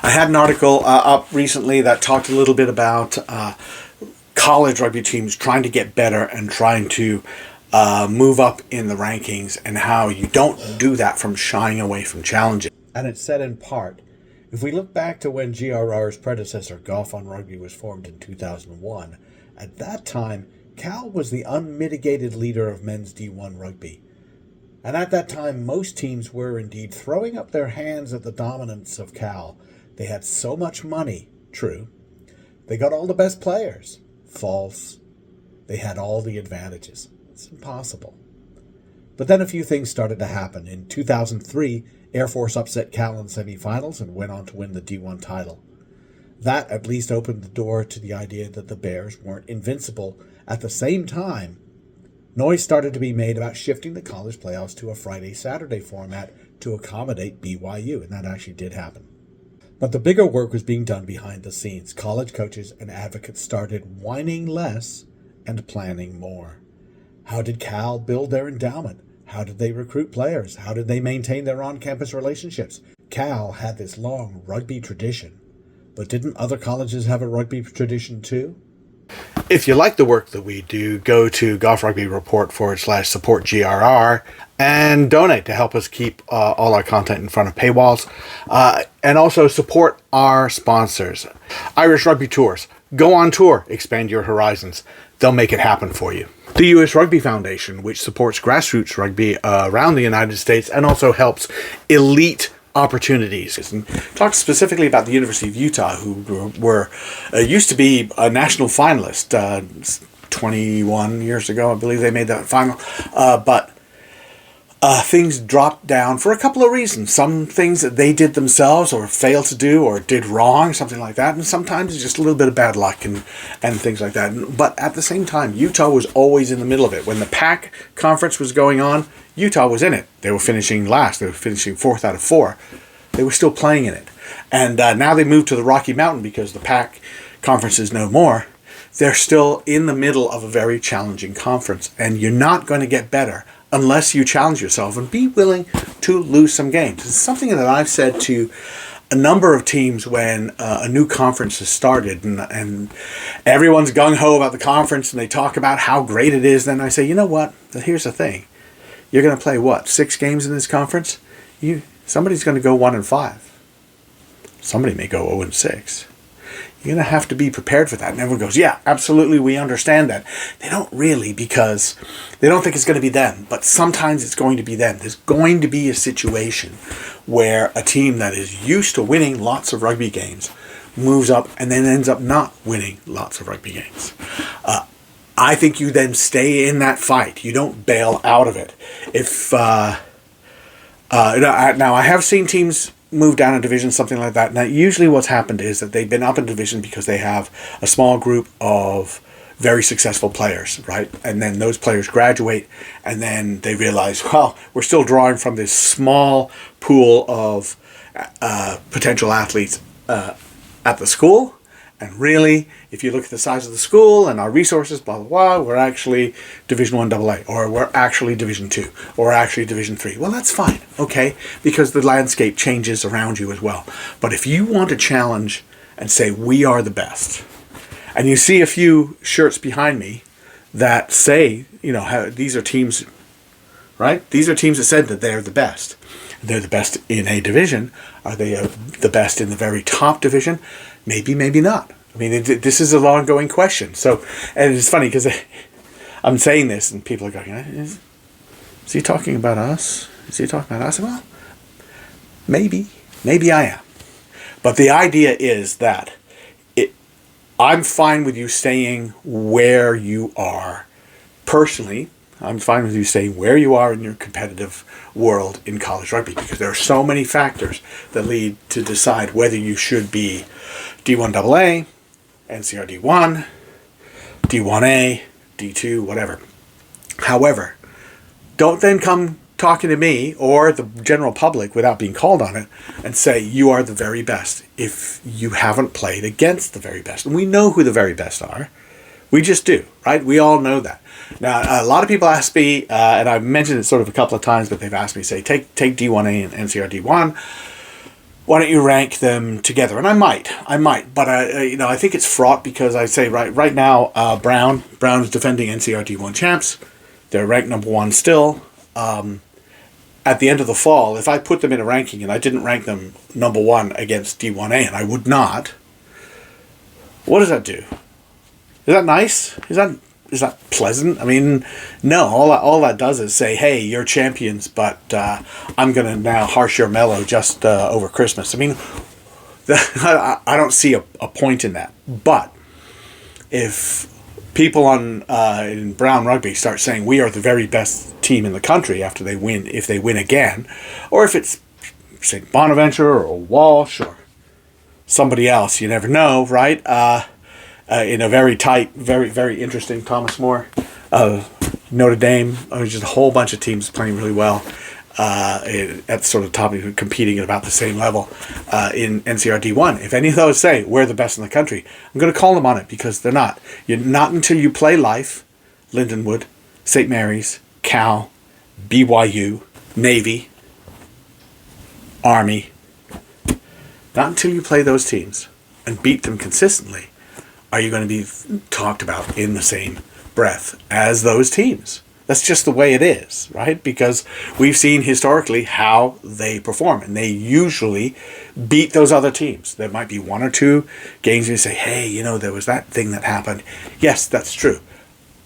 I had an article up recently that talked a little bit about college rugby teams trying to get better and trying to move up in the rankings, and how you don't do that from shying away from challenges. And it's said in part, if we look back to when GRR's predecessor, Goff on Rugby, was formed in 2001, at that time, Cal was the unmitigated leader of men's D1 rugby. And at that time, most teams were indeed throwing up their hands at the dominance of Cal. They had so much money, true. They got all the best players, false. They had all the advantages. It's impossible. But then a few things started to happen. In 2003, Air Force upset Cal in semifinals and went on to win the D1 title. That at least opened the door to the idea that the Bears weren't invincible. At the same time, noise started to be made about shifting the college playoffs to a Friday-Saturday format to accommodate BYU, and that actually did happen. But the bigger work was being done behind the scenes. College coaches and advocates started whining less and planning more. How did Cal build their endowment? How did they recruit players? How did they maintain their on-campus relationships? Cal had this long rugby tradition, but didn't other colleges have a rugby tradition too? If you like the work that we do, go to Goff Rugby Report /support GRR and donate to help us keep all our content in front of paywalls. And also support our sponsors. Irish Rugby Tours. Go on tour. Expand your horizons. They'll make it happen for you. The U.S. Rugby Foundation, which supports grassroots rugby around the United States and also helps elite opportunities. And talked specifically about the University of Utah, who were used to be a national finalist 21 years ago. I believe they made that final. But things dropped down for a couple of reasons. Some things that they did themselves or failed to do or did wrong, something like that. And sometimes it's just a little bit of bad luck and things like that. But at the same time, Utah was always in the middle of it. When the PAC conference was going on, Utah was in it. They were finishing last. They were finishing 4th out of 4. They were still playing in it. And now they moved to the Rocky Mountain because the PAC conference is no more. They're still in the middle of a very challenging conference. And you're not going to get better unless you challenge yourself and be willing to lose some games. It's something that I've said to a number of teams when a new conference has started and everyone's gung-ho about the conference and they talk about how great it is. Then I say, you know what? Here's the thing. You're going to play, 6 games in this conference? Somebody's going to go 1-5. Somebody may go 0-6. You're going to have to be prepared for that. And everyone goes, yeah, absolutely, we understand that. They don't really, because they don't think it's going to be them. But sometimes it's going to be them. There's going to be a situation where a team that is used to winning lots of rugby games moves up and then ends up not winning lots of rugby games. I think you then stay in that fight. You don't bail out of it. Now, I have seen teams move down a division, something like that. Now, usually what's happened is that they've been up in division because they have a small group of very successful players, right? And then those players graduate, and then they realize, well, we're still drawing from this small pool of potential athletes at the school. And really, if you look at the size of the school and our resources, blah, blah, blah, we're actually Division 1 AA, or we're actually Division 2, or actually Division 3. Well, that's fine, okay? Because the landscape changes around you as well. But if you want to challenge and say, we are the best, and you see a few shirts behind me that say, these are teams, right? These are teams that said that they're the best. They're the best in a division. Are they the best in the very top division? Maybe, maybe not. I mean, this is an ongoing question. So, and it's funny because I'm saying this and people are going, is he talking about us? Is he talking about us? Well, maybe I am. But the idea is that I'm fine with you staying where you are personally. I'm fine with you staying where you are in your competitive world in college rugby, because there are so many factors that lead to decide whether you should be D1 AA, NCR D1, D1A, D2, whatever. However, don't then come talking to me or the general public without being called on it and say you are the very best if you haven't played against the very best. And we know who the very best are. We just do, right? We all know that. Now, a lot of people ask me, and I've mentioned it sort of a couple of times, but they've asked me, say, take D1A and NCR D1. why don't you rank them together? And I might, but I think it's fraught because I say right now, Brown's defending NCRD1 champs. They're ranked number one still. At the end of the fall, if I put them in a ranking and I didn't rank them number one against D1A, and I would not, what does that do? Is that nice? Is that pleasant? I mean, no. All that does is say, hey, you're champions, but I'm going to now harsh your mellow just over Christmas. I mean, I don't see a point in that. But if people in Brown Rugby start saying we are the very best team in the country after they win, if they win again, or if it's St. Bonaventure or Walsh or somebody else, you never know, right? In a very tight, very, very interesting Thomas More, Notre Dame, just a whole bunch of teams playing really well at sort of top, competing at about the same level in NCRD1. If any of those say we're the best in the country, I'm going to call them on it because they're not. You're not until you play Life, Lindenwood, St. Mary's, Cal, BYU, Navy, Army. Not until you play those teams and beat them consistently are you going to be talked about in the same breath as those teams. That's just the way it is, right? Because we've seen historically how they perform, and they usually beat those other teams. There might be one or two games where you say, hey, there was that thing that happened. Yes, that's true.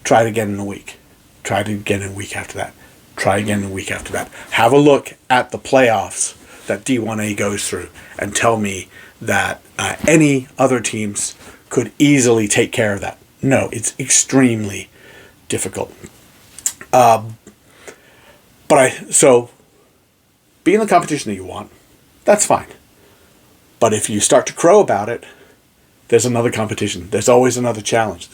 Try it again in a week. Try it again in a week after that. Try again in a week after that. Have a look at the playoffs that D1A goes through and tell me that any other teams could easily take care of that. No, it's extremely difficult. So be in the competition that you want, that's fine. But if you start to crow about it, there's another competition. There's always another challenge.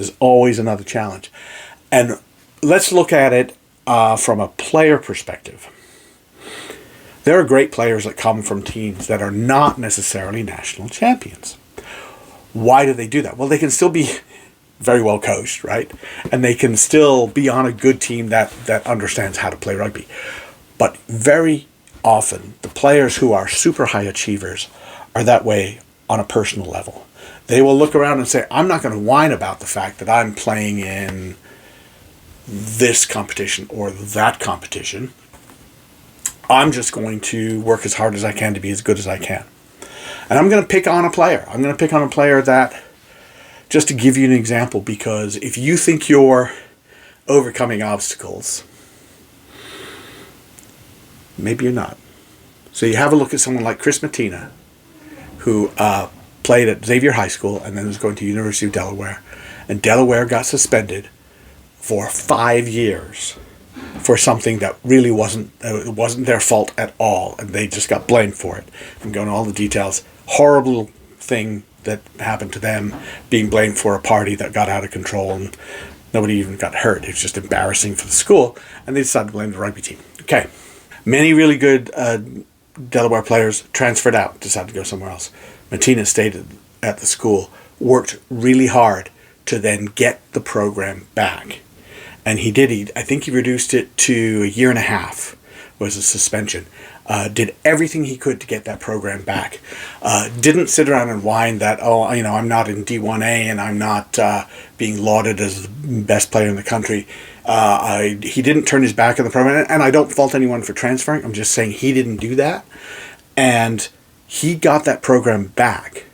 And let's look at it from a player perspective. There are great players that come from teams that are not necessarily national champions. Why do they do that? Well, they can still be very well coached, right? And they can still be on a good team that understands how to play rugby. But very often, the players who are super high achievers are that way on a personal level. They will look around and say, I'm not going to whine about the fact that I'm playing in this competition or that competition. I'm just going to work as hard as I can to be as good as I can. And I'm going to pick on a player. That, just to give you an example, because if you think you're overcoming obstacles, maybe you're not. So you have a look at someone like Chris Mattina, who played at Xavier High School and then was going to University of Delaware. And Delaware got suspended for 5 years for something that really wasn't their fault at all, and they just got blamed for it. I'm going into all the details. Horrible thing that happened to them, being blamed for a party that got out of control, and nobody even got hurt. It was just embarrassing for the school, and they decided to blame the rugby team. Okay. Many really good Delaware players transferred out, decided to go somewhere else. Mattina stayed at the school, worked really hard to then get the program back. And he did. I think he reduced it to 1.5 years was a suspension. Did everything he could to get that program back. Didn't sit around and whine that, I'm not in D1A and I'm not being lauded as the best player in the country. He didn't turn his back on the program. And I don't fault anyone for transferring. I'm just saying he didn't do that. And he got that program back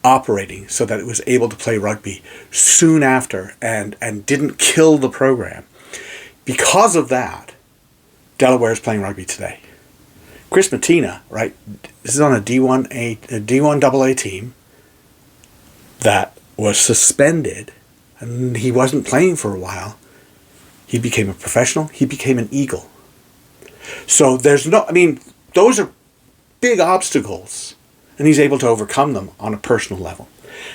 operating so that it was able to play rugby soon after and didn't kill the program. Because of that, Delaware is playing rugby today. Chris Mattina, right, this is on a D1 AA team that was suspended and he wasn't playing for a while. He became a professional. He became an Eagle. So those are big obstacles, and he's able to overcome them on a personal level.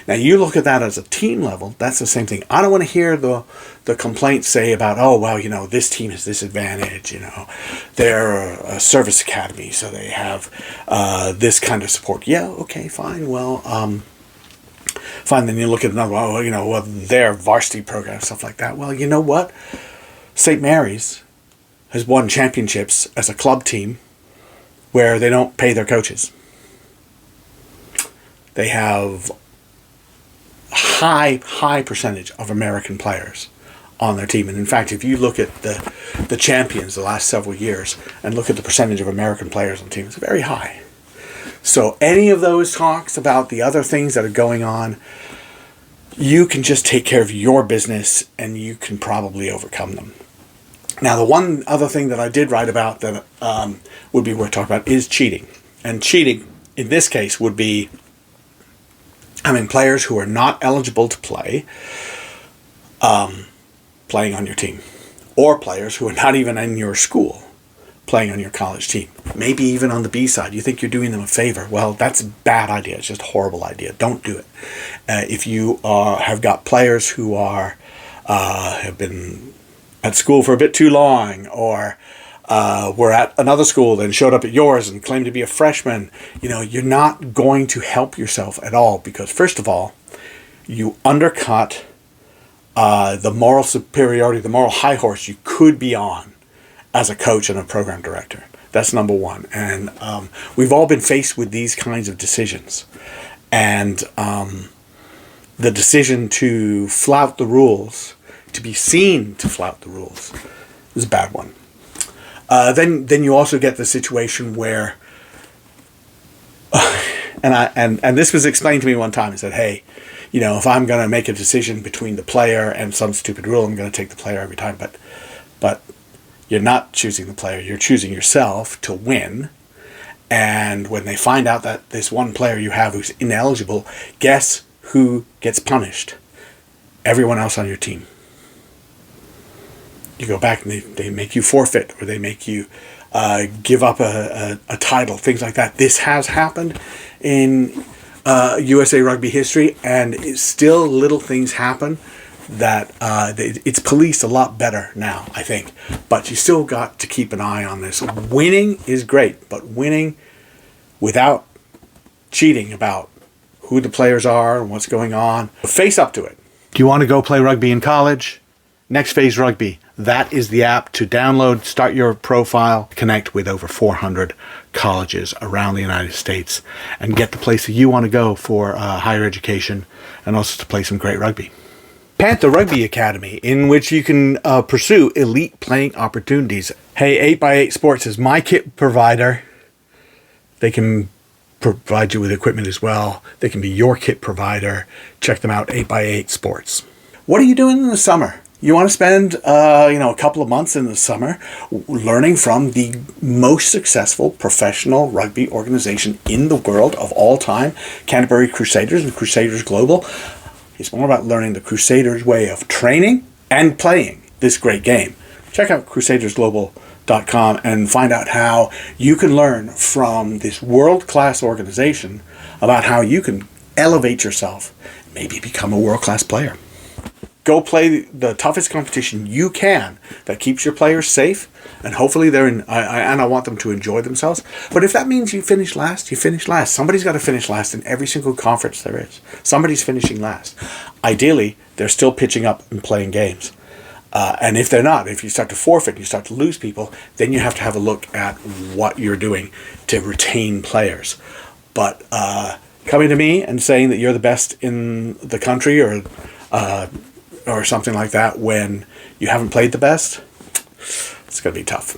Now, you look at that as a team level, that's the same thing. I don't want to hear the complaints say about, this team has this advantage, they're a service academy, so they have this kind of support. Yeah, okay, fine, well, fine, then you look at another, their varsity program, stuff like that. Well, you know what? St. Mary's has won championships as a club team where they don't pay their coaches. They have high percentage of American players on their team. And in fact, if you look at the champions the last several years and look at the percentage of American players on the team, it's very high. So any of those talks about the other things that are going on, you can just take care of your business and you can probably overcome them. Now, the one other thing that I did write about that would be worth talking about is cheating. And cheating, in this case, would be having players who are not eligible to play playing on your team, or players who are not even in your school playing on your college team, maybe even on the B side. You think you're doing them a favor. Well, that's a bad idea. It's just a horrible idea. Don't do it. If you have got players who are have been at school for a bit too long, or were at another school and showed up at yours and claimed to be a freshman, you're not going to help yourself at all, because first of all, you undercut the moral superiority, the moral high horse you could be on as a coach and a program director. That's number one. And we've all been faced with these kinds of decisions. And the decision to flout the rules, to be seen to flout the rules, is a bad one. Then you also get the situation where, and this was explained to me one time. I said, hey, if I'm going to make a decision between the player and some stupid rule, I'm going to take the player every time. But you're not choosing the player. You're choosing yourself to win. And when they find out that this one player you have who's ineligible, guess who gets punished? Everyone else on your team. You go back and they make you forfeit, or they make you give up a title, things like that. This has happened in USA Rugby history, and it's still little things happen that it's policed a lot better now, I think. But you still got to keep an eye on this. Winning is great, but winning without cheating about who the players are and what's going on. Face up to it. Do you want to go play rugby in college? Next Phase Rugby. That is the app to download, start your profile, connect with over 400 colleges around the United States, and get the place that you want to go for higher education and also to play some great rugby. Panther Rugby Academy, in which you can pursue elite playing opportunities. Hey, 8x8 Sports is my kit provider. They can provide you with equipment as well. They can be your kit provider. Check them out, 8x8 Sports. What are you doing in the summer? You want to spend, a couple of months in the summer learning from the most successful professional rugby organization in the world of all time, Canterbury Crusaders and Crusaders Global. It's more about learning the Crusaders' way of training and playing this great game. Check out crusadersglobal.com and find out how you can learn from this world-class organization about how you can elevate yourself, maybe become a world-class player. Go play the toughest competition you can that keeps your players safe, and hopefully I want them to enjoy themselves. But if that means you finish last, you finish last. Somebody's got to finish last in every single conference there is. Somebody's finishing last. Ideally, they're still pitching up and playing games. And if they're not, if you start to forfeit, you start to lose people, then you have to have a look at what you're doing to retain players. But coming to me and saying that you're the best in the country or something like that when you haven't played the best, it's going to be tough.